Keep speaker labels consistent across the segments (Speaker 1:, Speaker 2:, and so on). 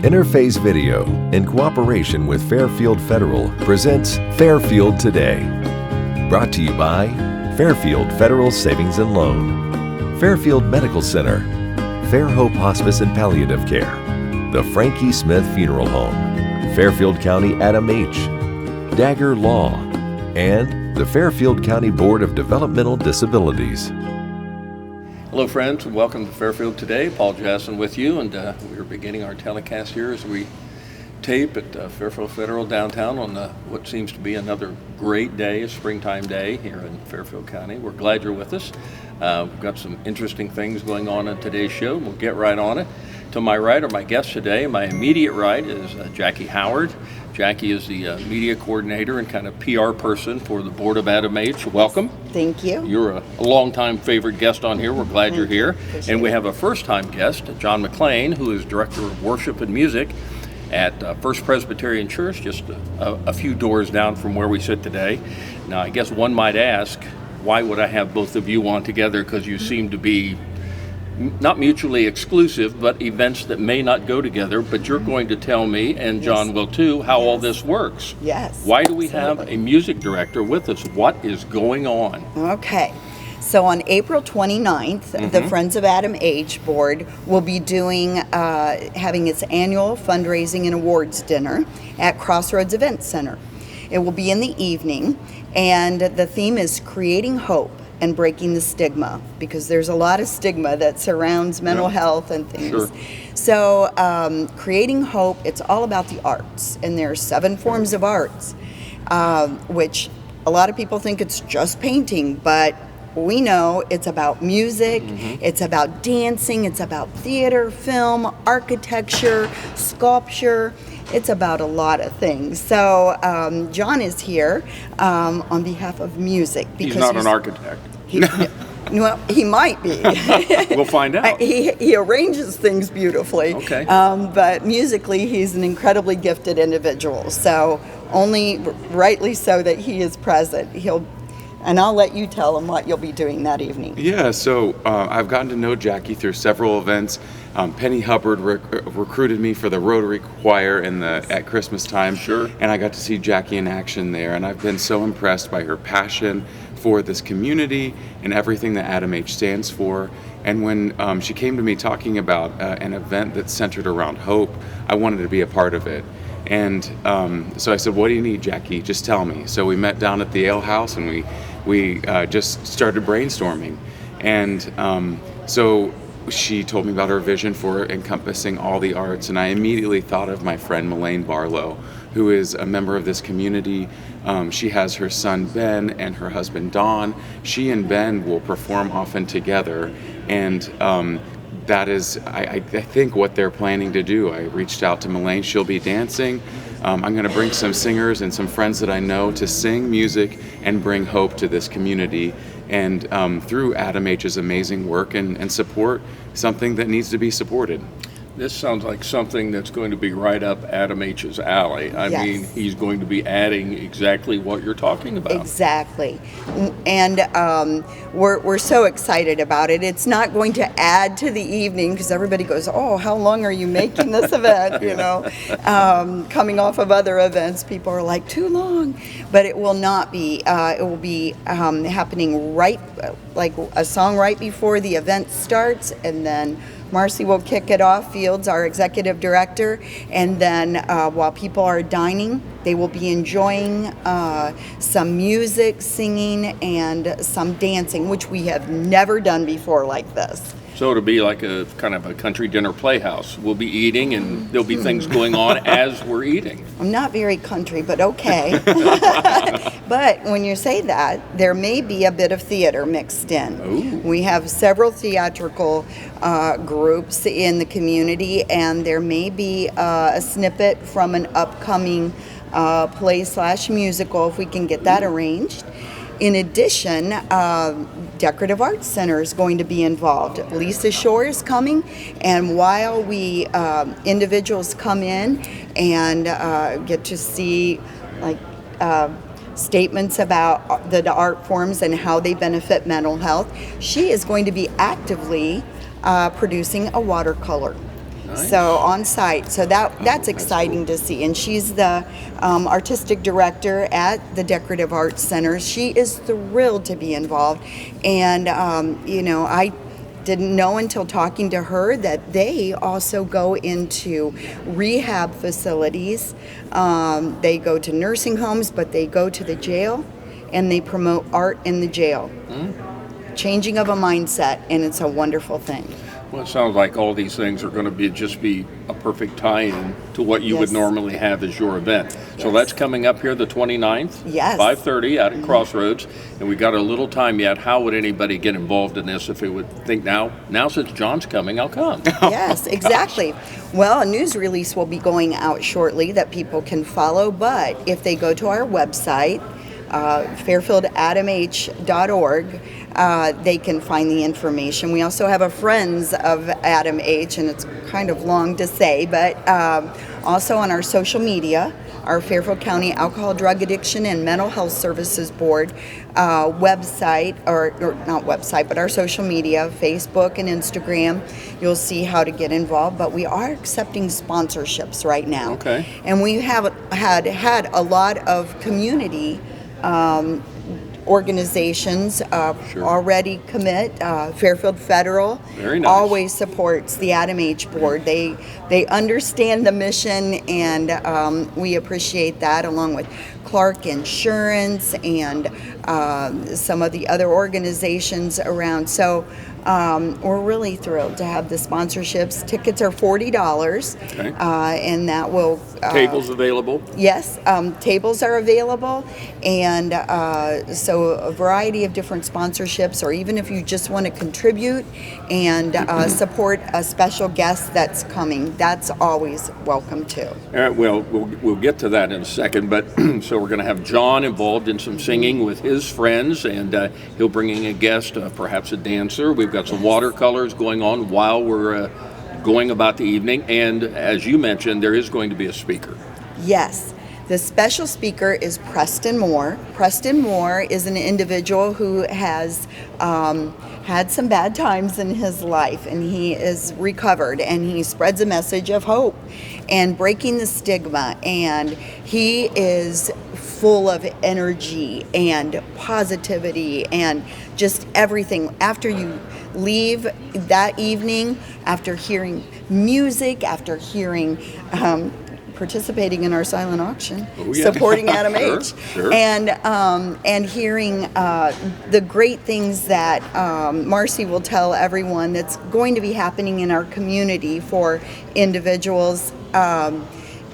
Speaker 1: Interface Video, in cooperation with Fairfield Federal, presents Fairfield Today. Brought to you by Fairfield Federal Savings and Loan, Fairfield Medical Center, Fair Hope Hospice and Palliative Care, the Frankie Smith Funeral Home, Fairfield County ADAMH, Dagger Law, and the Fairfield County Board of Developmental Disabilities.
Speaker 2: Hello friends, and welcome to Fairfield Today. Paul Jasson with you, and we're beginning our telecast here as we tape at Fairfield Federal downtown on what seems to be another great day, a springtime day here in Fairfield County. We're glad you're with us. We've got some interesting things going on in today's show, and we'll get right on it. To my right are my guests today. My immediate right is Jackie Howard. Jackie is the media coordinator and kind of PR person for the Board of ADAMH. Welcome.
Speaker 3: Thank you.
Speaker 2: You're a longtime favorite guest on here. We're glad you're here. And we have a first-time guest, John McClain, who is Director of Worship and Music at First Presbyterian Church, just a few doors down from where we sit today. Now, I guess one might ask, why would I have both of you on together? Because you seem to be not mutually exclusive, but events that may not go together. But you're going to tell me, and John will too, how all this works.
Speaker 3: Yes.
Speaker 2: Why do we have a music director with us? What is going on?
Speaker 3: Okay. So on April 29th, the Friends of ADAMH Board will be doing, having its annual fundraising and awards dinner at Crossroads Event Center. It will be in the evening, and the theme is Creating Hope and Breaking the Stigma, because there's a lot of stigma that surrounds mental health and things.
Speaker 2: Sure.
Speaker 3: So Creating Hope, it's all about the arts, and there are 7 forms of arts, which a lot of people think it's just painting, but we know it's about music, it's about dancing, it's about theater, film, architecture, sculpture. It's about a lot of things. So John is here on behalf of music.
Speaker 2: Because he's not an architect.
Speaker 3: Well, he might be.
Speaker 2: We'll find out.
Speaker 3: He arranges things beautifully.
Speaker 2: Okay.
Speaker 3: But musically, he's an incredibly gifted individual. So only rightly so that he is present. And I'll let you tell him what you'll be doing that evening.
Speaker 4: Yeah, so I've gotten to know Jackie through several events. Penny Hubbard recruited me for the Rotary Choir at Christmas time.
Speaker 2: Sure.
Speaker 4: And I got to see Jackie in action there, and I've been so impressed by her passion for this community and everything that ADAMH stands for. And when she came to me talking about an event that's centered around hope, I wanted to be a part of it. And so I said, what do you need, Jackie? Just tell me. So we met down at the Ale House, and we just started brainstorming. And so she told me about her vision for encompassing all the arts, and I immediately thought of my friend Melaine Barlow, who is a member of this community. She has her son Ben and her husband Don. She and Ben will perform often together, and that is, I think, what they're planning to do. I reached out to Melaine. She'll be dancing. I'm going to bring some singers and some friends that I know to sing music and bring hope to this community, and through ADAMH's amazing work and support something that needs to be supported.
Speaker 2: This sounds like something that's going to be right up ADAMH's alley. I mean, he's going to be adding exactly what you're talking about.
Speaker 3: Exactly. And we're so excited about it. It's not going to add to the evening, because everybody goes, oh, how long are you making this event? You know, coming off of other events, people are like, too long. But it will not be. It will be happening right, like a song right before the event starts, and then Marcy will kick it off, Fields, our executive director, and then while people are dining, they will be enjoying some music, singing, and some dancing, which we have never done before like this.
Speaker 2: So it'll be like a kind of a country dinner playhouse. We'll be eating, and there'll be things going on as we're eating.
Speaker 3: I'm not very country, but okay. But when you say that, there may be a bit of theater mixed in.
Speaker 2: Ooh.
Speaker 3: We have several theatrical groups in the community, and there may be a snippet from an upcoming play/musical if we can get that arranged. In addition, Decorative Arts Center is going to be involved. Lisa Shore is coming, and while we individuals come in and get to see like statements about the art forms and how they benefit mental health, she is going to be actively producing a watercolor.
Speaker 2: Nice.
Speaker 3: So on site. So that's exciting to see. And she's the artistic director at the Decorative Arts Center. She is thrilled to be involved. And, I didn't know until talking to her that they also go into rehab facilities. They go to nursing homes, but they go to the jail and they promote art in the jail. Changing of a mindset, and it's a wonderful thing.
Speaker 2: Well, it sounds like all these things are going to be a perfect tie-in to what you would
Speaker 3: Yes.
Speaker 2: normally have as your event. So
Speaker 3: Yes.
Speaker 2: that's coming up here the 29th,
Speaker 3: Yes.
Speaker 2: 5:30 out at Crossroads, and we got a little time yet. How would anybody get involved in this if they would think now since John's coming, I'll come?
Speaker 3: Yes, exactly. Well, a news release will be going out shortly that people can follow, but if they go to our website, fairfieldadamh.org, they can find the information. We also have a Friends of ADAMH, and it's kind of long to say, but also on our social media, our Fairfield County Alcohol, Drug Addiction, and Mental Health Services Board website, or not website, but our social media, Facebook and Instagram. You'll see how to get involved, but we are accepting sponsorships right now.
Speaker 2: Okay.
Speaker 3: And we have had a lot of community organizations
Speaker 2: Sure.
Speaker 3: already commit. Fairfield Federal
Speaker 2: Very nice.
Speaker 3: always supports the ADAMH board. They understand the mission, and we appreciate that, along with Clark Insurance and some of the other organizations around. So we're really thrilled to have the sponsorships. Tickets are $40,
Speaker 2: Okay.
Speaker 3: and that will
Speaker 2: Tables available?
Speaker 3: Yes, tables are available, and so a variety of different sponsorships, or even if you just want to contribute and support a special guest that's coming, that's always welcome too.
Speaker 2: All right, well, we'll get to that in a second, but so we're going to have John involved in some singing with his friends, and he'll bring in a guest, perhaps a dancer. We've got some watercolors going on while we're going about the evening, and as you mentioned, there is going to be a speaker.
Speaker 3: Yes. The special speaker is Preston Moore. Preston Moore is an individual who has had some bad times in his life, and he is recovered, and he spreads a message of hope and breaking the stigma, and he is full of energy and positivity and just everything. After you leave that evening, after hearing music, after hearing participating in our silent auction,
Speaker 2: Oh, yeah.
Speaker 3: supporting ADAMH,
Speaker 2: Sure.
Speaker 3: and hearing the great things that Marcy will tell everyone that's going to be happening in our community for individuals.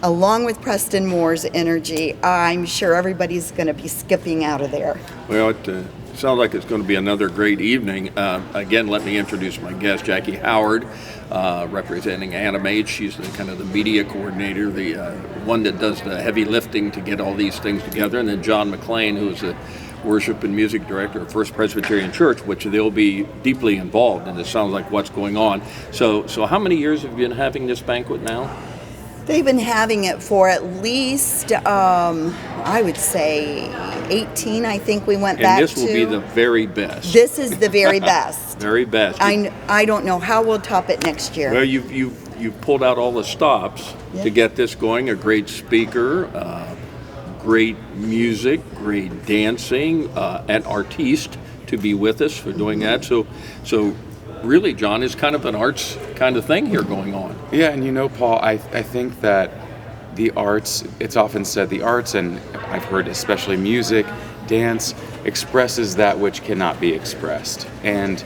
Speaker 3: Along with Preston Moore's energy, I'm sure everybody's going to be skipping out of there.
Speaker 2: Well, it sounds like it's going to be another great evening. Again, let me introduce my guest, Jackie Howard, representing ADAMH. She's the kind of the media coordinator, the one that does the heavy lifting to get all these things together. And then John McClain, who's the worship and music director of First Presbyterian Church, which they'll be deeply involved in. It sounds like what's going on. So how many years have you been having this banquet now?
Speaker 3: They've been having it for at least, I would say, 18. I think we went back to.
Speaker 2: And this will be the very best.
Speaker 3: This is the very best.
Speaker 2: Very best.
Speaker 3: I don't know how we'll top it next year.
Speaker 2: Well, you've pulled out all the stops to get this going. A great speaker, great music, great dancing, an artiste to be with us for doing that. So really, John, is kind of an arts kind of thing here going on.
Speaker 4: Yeah, and Paul, I think that the arts, it's often said the arts, and I've heard especially music, dance, expresses that which cannot be expressed. And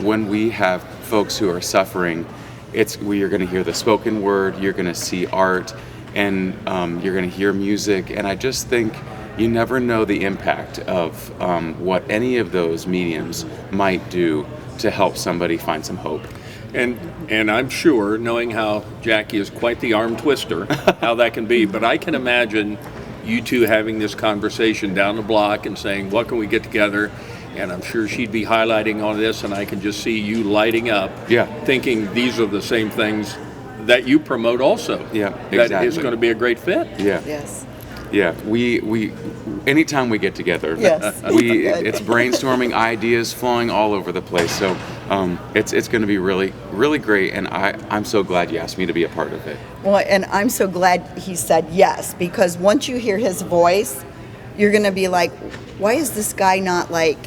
Speaker 4: when we have folks who are suffering, you're going to hear the spoken word, you're going to see art, and you're going to hear music. And I just think you never know the impact of what any of those mediums might do to help somebody find some hope.
Speaker 2: And I'm sure, knowing how Jackie is quite the arm twister, how that can be. But I can imagine you two having this conversation down the block and saying, what can we get together? And I'm sure she'd be highlighting on this, and I can just see you lighting up, thinking these are the same things that you promote also.
Speaker 4: Yeah,
Speaker 2: That
Speaker 4: exactly.
Speaker 2: is going to be a great fit.
Speaker 4: Yeah.
Speaker 3: Yes.
Speaker 4: Yeah, we anytime we get together,
Speaker 3: Yes.
Speaker 4: it's brainstorming, ideas flowing all over the place. So It's going to be really, really great, and I'm so glad you asked me to be a part of it.
Speaker 3: Well, and I'm so glad he said yes, because once you hear his voice, you're going to be like, why is this guy not like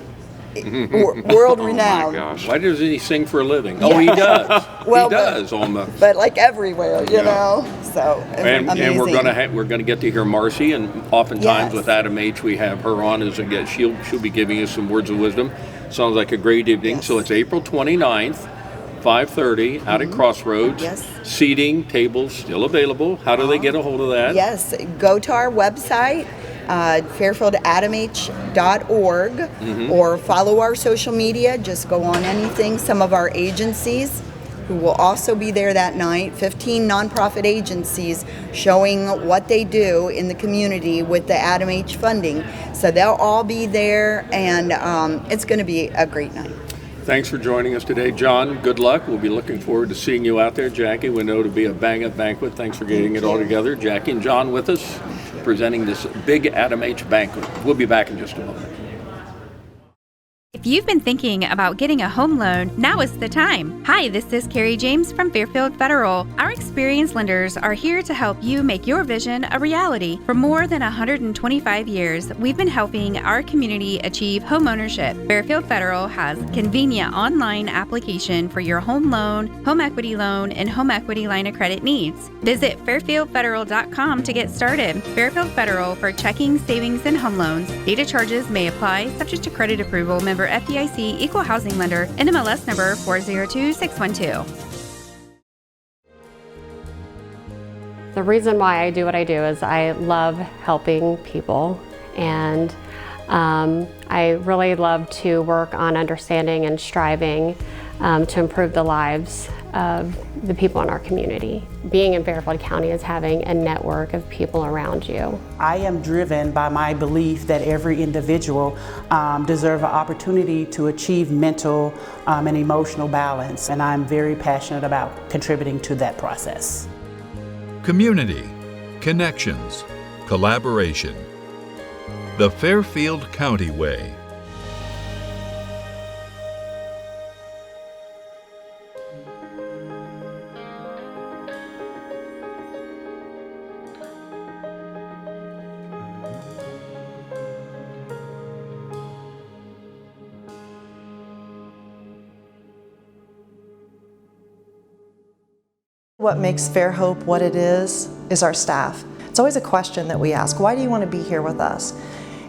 Speaker 3: world renowned?
Speaker 4: Oh my gosh.
Speaker 2: Why doesn't he sing for a living? Oh, he does.
Speaker 3: Well,
Speaker 2: he does almost.
Speaker 3: But like everywhere, you know. So
Speaker 2: And
Speaker 3: amazing.
Speaker 2: we're gonna get to hear Marcy, and oftentimes
Speaker 3: Yes.
Speaker 2: with ADAMH we have her on as a guest. She'll be giving us some words of wisdom. Sounds like a great evening.
Speaker 3: Yes.
Speaker 2: So it's April 29th, 5:30 out at Crossroads.
Speaker 3: Yes.
Speaker 2: Seating tables still available. How do they get a hold of that?
Speaker 3: Yes, go to our website, fairfieldadamh.org, or follow our social media. Just go on anything. Some of our agencies who will also be there that night, 15 nonprofit agencies showing what they do in the community with the ADAMH funding. So they'll all be there, and it's going to be a great night.
Speaker 2: Thanks for joining us today, John. Good luck. We'll be looking forward to seeing you out there. Jackie, we know it'll be a bang-up banquet. Thanks for getting it all together. Jackie and John with us, presenting this big ADAMH banquet. We'll be back in just a moment.
Speaker 5: If you've been thinking about getting a home loan, now is the time. Hi, this is Carrie James from Fairfield Federal. Our experienced lenders are here to help you make your vision a reality. For more than 125 years, we've been helping our community achieve homeownership. Fairfield Federal has convenient online application for your home loan, home equity loan, and home equity line of credit needs. Visit fairfieldfederal.com to get started. Fairfield Federal for checking, savings, and home loans. Data charges may apply, subject to credit approval. Member FDIC, Equal Housing Lender, NMLS number 402612.
Speaker 6: The reason why I do what I do is I love helping people, and I really love to work on understanding and striving to improve the lives of the people in our community. Being in Fairfield County is having a network of people around you.
Speaker 7: I am driven by my belief that every individual deserves an opportunity to achieve mental and emotional balance, and I'm very passionate about contributing to that process.
Speaker 8: Community, connections, collaboration. The Fairfield County Way.
Speaker 9: What makes Fairhope what it is our staff. It's always a question that we ask, why do you want to be here with us?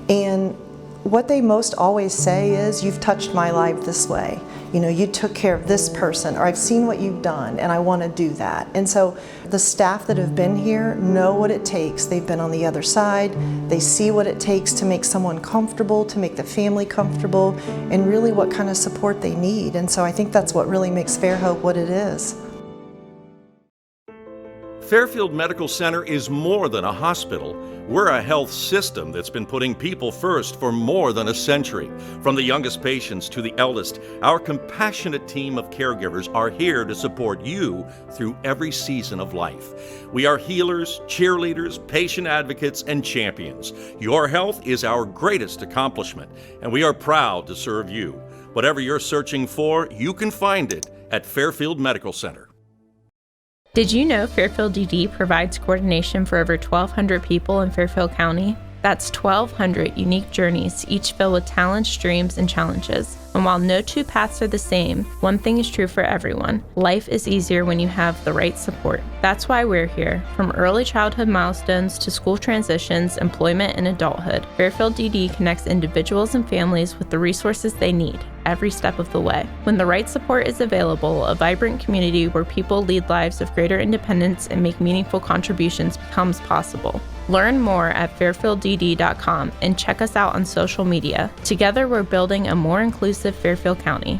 Speaker 9: And what they most always say is, you've touched my life this way. You know, you took care of this person, or I've seen what you've done and I want to do that. And so the staff that have been here know what it takes. They've been on the other side. They see what it takes to make someone comfortable, to make the family comfortable, and really what kind of support they need. And so I think that's what really makes Fairhope what it is.
Speaker 10: Fairfield Medical Center is more than a hospital. We're a health system that's been putting people first for more than a century. From the youngest patients to the eldest, our compassionate team of caregivers are here to support you through every season of life. We are healers, cheerleaders, patient advocates, and champions. Your health is our greatest accomplishment, and we are proud to serve you. Whatever you're searching for, you can find it at Fairfield Medical Center.
Speaker 11: Did you know Fairfield DD provides coordination for over 1,200 people in Fairfield County? That's 1,200 unique journeys, each filled with talents, dreams, and challenges. And while no two paths are the same, one thing is true for everyone. Life is easier when you have the right support. That's why we're here. From early childhood milestones to school transitions, employment, and adulthood, Fairfield DD connects individuals and families with the resources they need every step of the way. When the right support is available, a vibrant community where people lead lives of greater independence and make meaningful contributions becomes possible. Learn more at fairfielddd.com and check us out on social media. Together, we're building a more inclusive Fairfield County.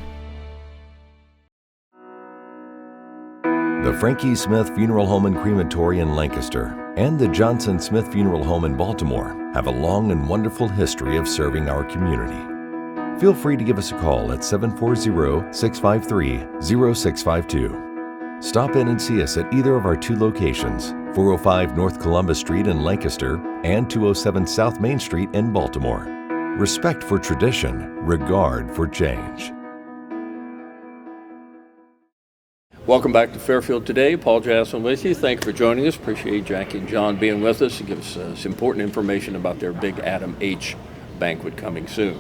Speaker 1: The Frankie Smith Funeral Home and Crematory in Lancaster and the Johnson Smith Funeral Home in Baltimore have a long and wonderful history of serving our community. Feel free to give us a call at 740-653-0652. Stop in and see us at either of our two locations, 405 North Columbus Street in Lancaster and 207 South Main Street in Baltimore. Respect for tradition, regard for change.
Speaker 2: Welcome back to Fairfield Today. Paul Jasson with you. Thank you for joining us. Appreciate Jackie and John being with us to give us some important information about their big ADAMH banquet coming soon.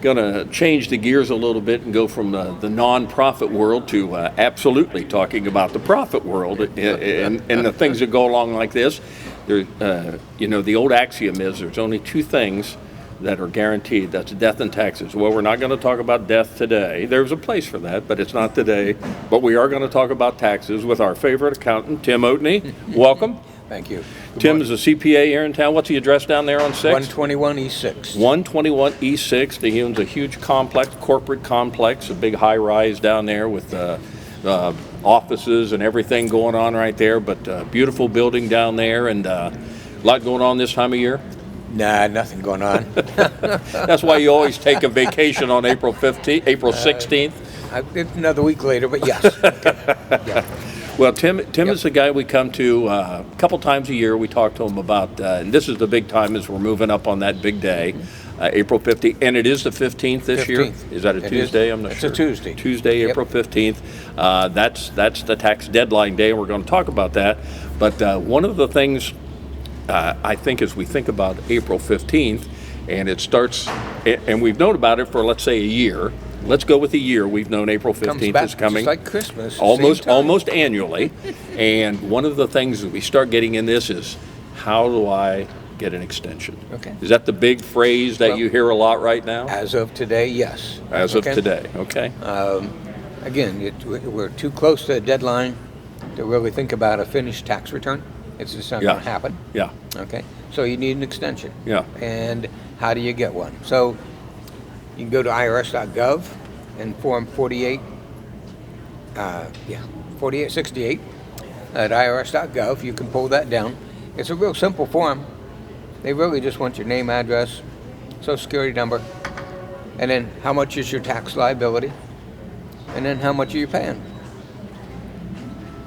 Speaker 2: Going to change the gears a little bit and go from the non-profit world to absolutely talking about the profit world and the things that go along like this. There, the old axiom is there's only two things that are guaranteed. That's death and taxes. Well, we're not going to talk about death today. There's a place for that, but it's not today. But we are going to talk about taxes with our favorite accountant, Tim Oatney. Welcome.
Speaker 12: Thank you.
Speaker 2: Tim is a CPA here in town. What's the address down there on 6th?
Speaker 12: 121 E6.
Speaker 2: 121 E6. He owns a huge complex, corporate complex, a big high-rise down there with offices and everything going on right there. But beautiful building down there, and a lot going on this time of year.
Speaker 12: Nah, nothing going on.
Speaker 2: That's why you always take a vacation on April 16th.
Speaker 12: Another week later, but yes. Okay. Yeah.
Speaker 2: Well, Tim is the guy we come to a couple times a year. We talk to him about, and this is the big time as we're moving up on that big day, April 15th. And it is the 15th this
Speaker 12: 15th.
Speaker 2: Year? Is that a Tuesday? I'm not sure.
Speaker 12: It's a Tuesday.
Speaker 2: Tuesday,
Speaker 12: Yep.
Speaker 2: April 15th. That's the tax deadline day, and we're going to talk about that. But one of the things I think as we think about April 15th, and it starts, and we've known about it for, let's say, a year. Let's go with a year. We've known April 15th is coming.
Speaker 12: Just like Christmas.
Speaker 2: Almost annually. And one of the things that we start getting in this is, how do I get an extension?
Speaker 12: Okay.
Speaker 2: Is that the big phrase that you hear a lot right now?
Speaker 12: As of today, yes.
Speaker 2: As of today, okay.
Speaker 12: Again, we're too close to a deadline to really think about a finished tax return. It's just not going to happen.
Speaker 2: Yeah.
Speaker 12: Okay. So you need an extension.
Speaker 2: Yeah.
Speaker 12: And how do you get one? So you can go to irs.gov and form 4868 at irs.gov. You can pull that down. It's a real simple form. They really just want your name, address, social security number, and then how much is your tax liability, and then how much are you paying.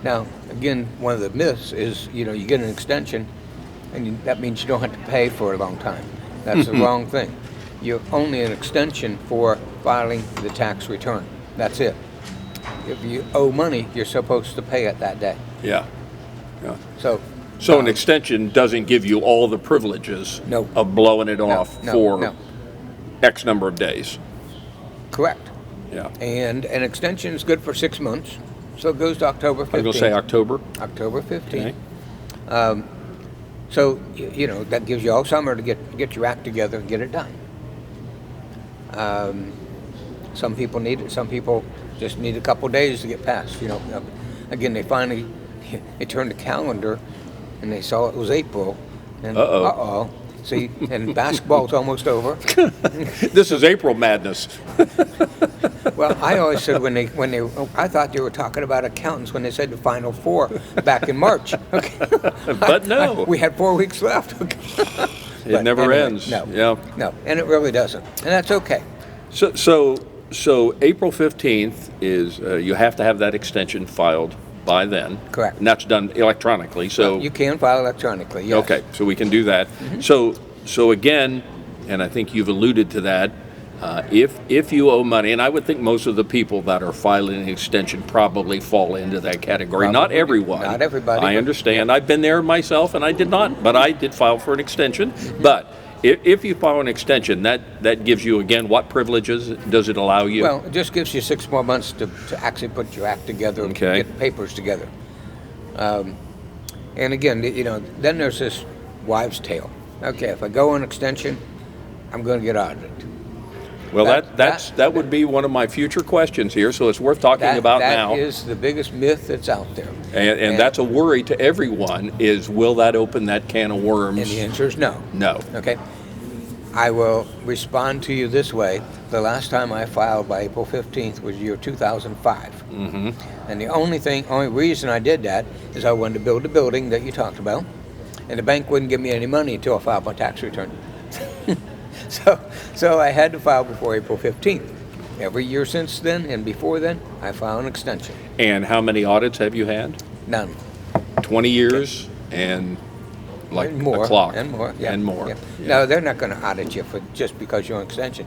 Speaker 12: Now, again, one of the myths is, you get an extension, and that means you don't have to pay for a long time. That's the wrong thing. You're only an extension for filing the tax return. That's it. If you owe money, you're supposed to pay it that day.
Speaker 2: Yeah.
Speaker 12: So
Speaker 2: an extension doesn't give you all the privileges of blowing it off for X number of days.
Speaker 12: Correct.
Speaker 2: Yeah.
Speaker 12: And an extension is good for 6 months. So it goes to October 15th.
Speaker 2: I was going to say October.
Speaker 12: October 15th.
Speaker 2: Okay.
Speaker 12: So, that gives you all summer to get your act together and get it done. Some people need it. Some people just need a couple days to get past. Again, they turned the calendar and they saw it was April. And See, and basketball's almost over.
Speaker 2: This is April madness.
Speaker 12: Well, I always said I thought they were talking about accountants when they said the Final Four back in March. Okay.
Speaker 2: But no.
Speaker 12: We had 4 weeks left.
Speaker 2: It never ends.
Speaker 12: No.
Speaker 2: Yeah.
Speaker 12: No, and it really doesn't, and that's okay.
Speaker 2: So April 15th is you have to have that extension filed by then.
Speaker 12: Correct.
Speaker 2: And that's done electronically. So
Speaker 12: you can file electronically. Yes.
Speaker 2: Okay, so we can do that. Mm-hmm. So again, and I think you've alluded to that. If you owe money, and I would think most of the people that are filing an extension probably fall into that category.
Speaker 12: Probably.
Speaker 2: Not everyone.
Speaker 12: Not everybody.
Speaker 2: I understand. I've been there myself, and I did not, but I did file for an extension. Mm-hmm. But if you file an extension, that gives you, again, what privileges does it allow you?
Speaker 12: Well, it just gives you 6 more months to actually put your act together and get the papers together. And again, then there's this wives' tale. Okay, if I go on extension, I'm going to get audited.
Speaker 2: Well, that would be one of my future questions here, so it's worth talking about now.
Speaker 12: That is the biggest myth that's out there.
Speaker 2: And that's a worry to everyone, is will that open that can of worms?
Speaker 12: And the answer is no.
Speaker 2: No.
Speaker 12: Okay. I will respond to you this way. The last time I filed by April 15th was year 2005.
Speaker 2: Mm-hmm.
Speaker 12: And the only reason I did that is I wanted to build a building that you talked about, and the bank wouldn't give me any money until I filed my tax return. So I had to file before April 15th. Every year since then and before then, I file an extension.
Speaker 2: And how many audits have you had?
Speaker 12: None.
Speaker 2: 20 years and like
Speaker 12: more,
Speaker 2: a clock.
Speaker 12: And more. Yeah.
Speaker 2: And more.
Speaker 12: Yeah.
Speaker 2: Yeah.
Speaker 12: No, they're not going to audit you just because you're on extension.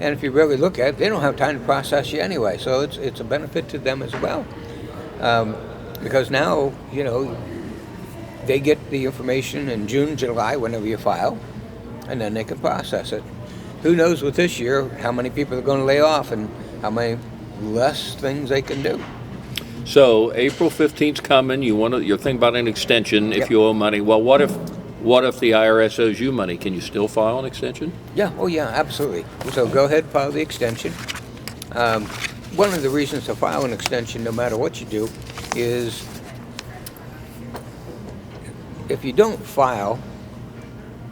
Speaker 12: And if you really look at it, they don't have time to process you anyway, so it's a benefit to them as well. Because now, you know, they get the information in June, July, whenever you file, and then they can process it. Who knows with this year how many people are going to lay off and how many less things they can do.
Speaker 2: So April 15th's coming. You're thinking about an extension if you owe money. Well, what if the IRS owes you money? Can you still file an extension?
Speaker 12: Yeah. Oh, yeah. Absolutely. So go ahead, file the extension. One of the reasons to file an extension, no matter what you do, is if you don't file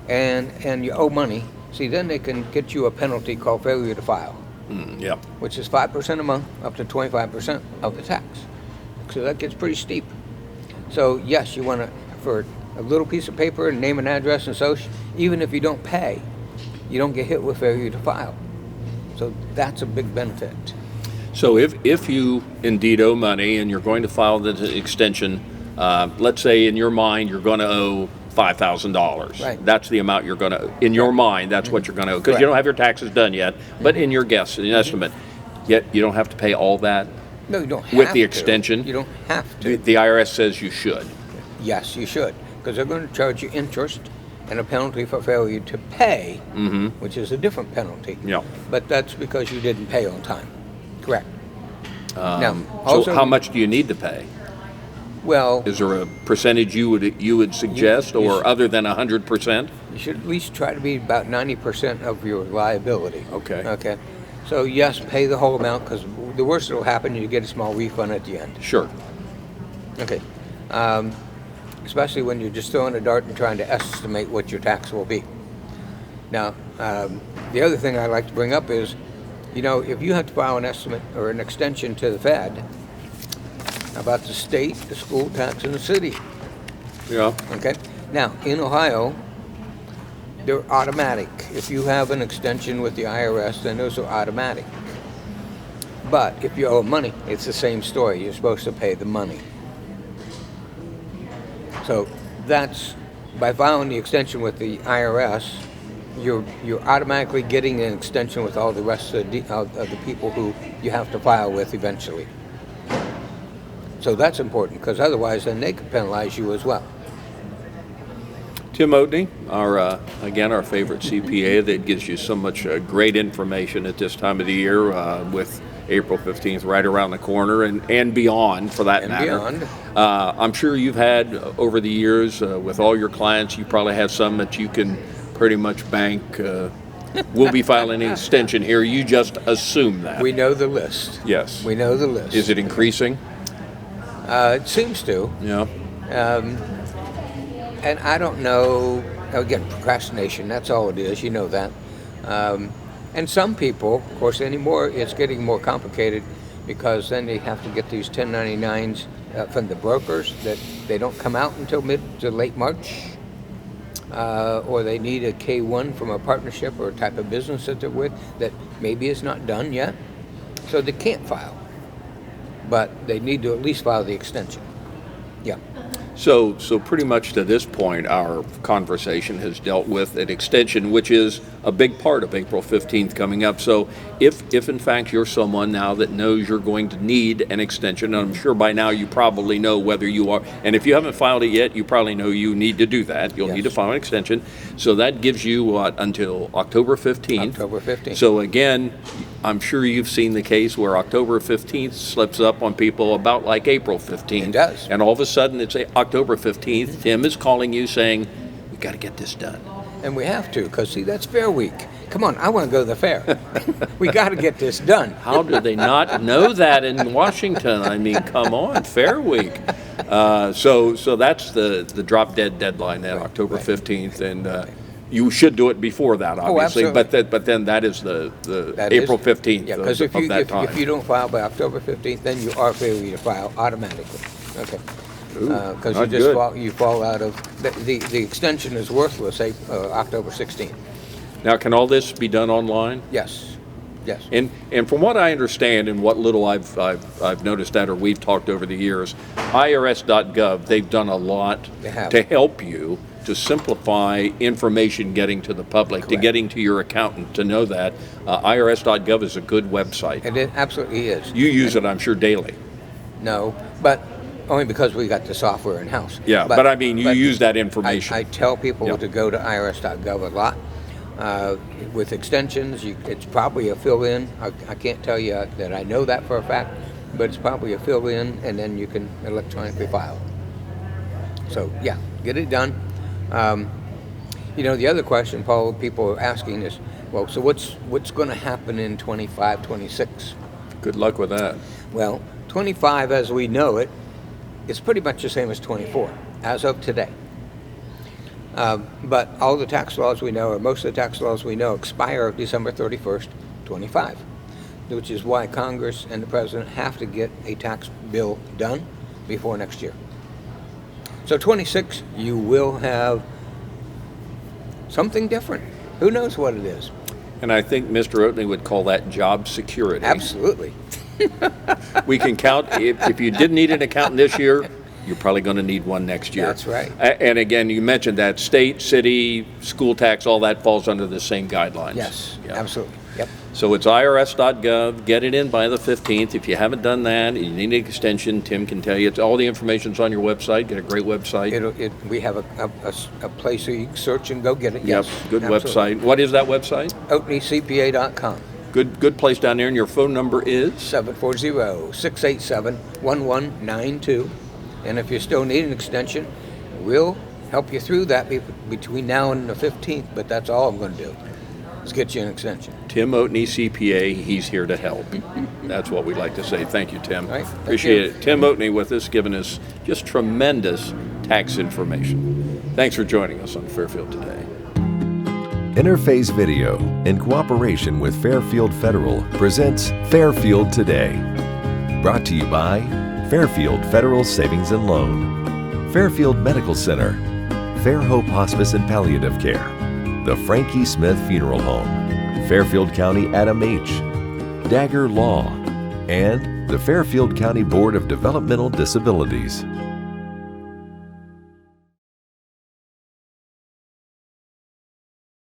Speaker 12: and you owe money, see, then they can get you a penalty called failure to file.
Speaker 2: Yeah.
Speaker 12: Which is 5% a month, up to 25% of the tax. So that gets pretty steep. So yes, you want to, for a little piece of paper, name and address and social, even if you don't pay, you don't get hit with failure to file. So that's a big benefit.
Speaker 2: So if you indeed owe money and you're going to file the extension, let's say in your mind you're going to owe $5,000.
Speaker 12: Right.
Speaker 2: That's the amount you're going to, in your mind, that's what you're going to owe. Because you don't have your taxes done yet, but in your guess, in estimate, yet you don't have to pay all that.
Speaker 12: No, you don't have
Speaker 2: with the
Speaker 12: to.
Speaker 2: extension.
Speaker 12: You don't have to.
Speaker 2: The IRS says you should.
Speaker 12: Yes, you should, because they're going to charge you interest and a penalty for failure to pay, which is a different penalty.
Speaker 2: Yeah.
Speaker 12: But that's because you didn't pay on time. Correct. Now,
Speaker 2: so
Speaker 12: also,
Speaker 2: how much do you need to pay?
Speaker 12: Well,
Speaker 2: is there a percentage you would suggest, or other than 100%?
Speaker 12: You should at least try to be about 90% of your liability.
Speaker 2: Okay.
Speaker 12: Okay. So yes, pay the whole amount, because the worst that will happen, you get a small refund at the end.
Speaker 2: Sure.
Speaker 12: Okay. Especially when you're just throwing a dart and trying to estimate what your tax will be. Now, the other thing I like to bring up is, you know, if you have to file an estimate or an extension to the Fed about the state, the school tax, and the city.
Speaker 2: Yeah.
Speaker 12: Okay. Now, in Ohio, they're automatic. If you have an extension with the IRS, then those are automatic. But if you owe money, it's the same story. You're supposed to pay the money. So that's, by filing the extension with the IRS, you're automatically getting an extension with all the rest of the people who you have to file with eventually. So that's important, because otherwise then they could penalize you as well.
Speaker 2: Tim Oatney, our favorite CPA that gives you so much great information at this time of the year with April 15th right around the corner and beyond, for that matter.
Speaker 12: Beyond.
Speaker 2: I'm sure you've had over the years with all your clients, you probably have some that you can pretty much bank. We'll be filing an extension here. You just assume that.
Speaker 12: We know the list.
Speaker 2: Yes.
Speaker 12: We know the list.
Speaker 2: Is it increasing?
Speaker 12: It seems to.
Speaker 2: Yeah.
Speaker 12: And I don't know, again, procrastination, that's all it is, you know that. And some people, of course, anymore, it's getting more complicated, because then they have to get these 1099s from the brokers that they don't come out until mid to late March. Or they need a K-1 from a partnership or a type of business that they're with that maybe is not done yet. So they can't file. But they need to at least file the extension. Yeah.
Speaker 2: So pretty much to this point, our conversation has dealt with an extension, which is a big part of April 15th coming up. So if in fact you're someone now that knows you're going to need an extension, and I'm sure by now you probably know whether you are, and if you haven't filed it yet, you probably know you need to do that. You'll need to file an extension. So that gives you what, until October 15th?
Speaker 12: October 15th.
Speaker 2: So again, I'm sure you've seen the case where October 15th slips up on people about like April 15th.
Speaker 12: It does.
Speaker 2: And all of a sudden it's October 15th. Tim is calling you saying, we got to get this done.
Speaker 12: And we have to, because see, that's Fair Week. Come on, I want to go to the fair. We got to get this done.
Speaker 2: How do they not know that in Washington? I mean, come on, Fair Week. So that's the drop dead deadline, that October 15th, and you should do it before that, obviously. But then that is the April 15th.
Speaker 12: Yeah, because if you don't file by October 15th, then you are failure to file automatically. Okay. Because you fall out of the extension is worthless October 16th.
Speaker 2: Now, can all this be done online?
Speaker 12: Yes. Yes.
Speaker 2: And from what I understand and what little I've noticed that, or we've talked over the years, IRS.gov, they've done a lot to help you to simplify information getting to the public, to getting to your accountant, to know that. IRS.gov is a good website.
Speaker 12: And it absolutely is.
Speaker 2: You use it, I'm sure, daily.
Speaker 12: No, but only because we got the software in-house.
Speaker 2: Yeah, but I mean, you use that information.
Speaker 12: I tell people
Speaker 2: Yeah.
Speaker 12: to go to irs.gov a lot. With extensions, it's probably a fill-in. I can't tell you that I know that for a fact, but it's probably a fill-in, and then you can electronically file. So, yeah, get it done. The other question, Paul, people are asking is, well, so what's going to happen in 25, 26?
Speaker 2: Good luck with that.
Speaker 12: Well, 25 as we know it is pretty much the same as 24 as of today. But all the tax laws we know, or most of the tax laws we know, expire December 31st, 25, which is why Congress and the President have to get a tax bill done before next year. So 26, you will have something different. Who knows what it is?
Speaker 2: And I think Mr. Oatney would call that job security.
Speaker 12: Absolutely.
Speaker 2: We can count, if you didn't need an accountant this year, you're probably going to need one next year.
Speaker 12: That's right.
Speaker 2: And again, you mentioned that state, city, school tax, all that falls under the same guidelines.
Speaker 12: Yes,
Speaker 2: Yeah.
Speaker 12: absolutely. Yep.
Speaker 2: So it's irs.gov. Get it in by the 15th. If you haven't done that, you need an extension, Tim can tell you. It's all the information's on your website. Get a great website.
Speaker 12: We have a place where you can search and go get it.
Speaker 2: Yep,
Speaker 12: Yes,
Speaker 2: good
Speaker 12: absolutely.
Speaker 2: website. What is that website?
Speaker 12: OatneyCPA.com.
Speaker 2: Good place down there, and your phone number is?
Speaker 12: 740-687-1192. And if you still need an extension, we'll help you through that between now and the 15th, but that's all I'm going to do. Let's get you an extension.
Speaker 2: Tim Oatney, CPA, he's here to help. That's what we'd like to say. Thank you, Tim.
Speaker 12: All right, thank
Speaker 2: Appreciate
Speaker 12: you.
Speaker 2: it. Tim Oatney with us, giving us just tremendous tax information. Thanks for joining us on Fairfield Today.
Speaker 1: Interface Video, in cooperation with Fairfield Federal, presents Fairfield Today. Brought to you by Fairfield Federal Savings and Loan, Fairfield Medical Center, Fair Hope Hospice and Palliative Care, the Frankie Smith Funeral Home, Fairfield County ADAMH, Dagger Law, and the Fairfield County Board of Developmental Disabilities.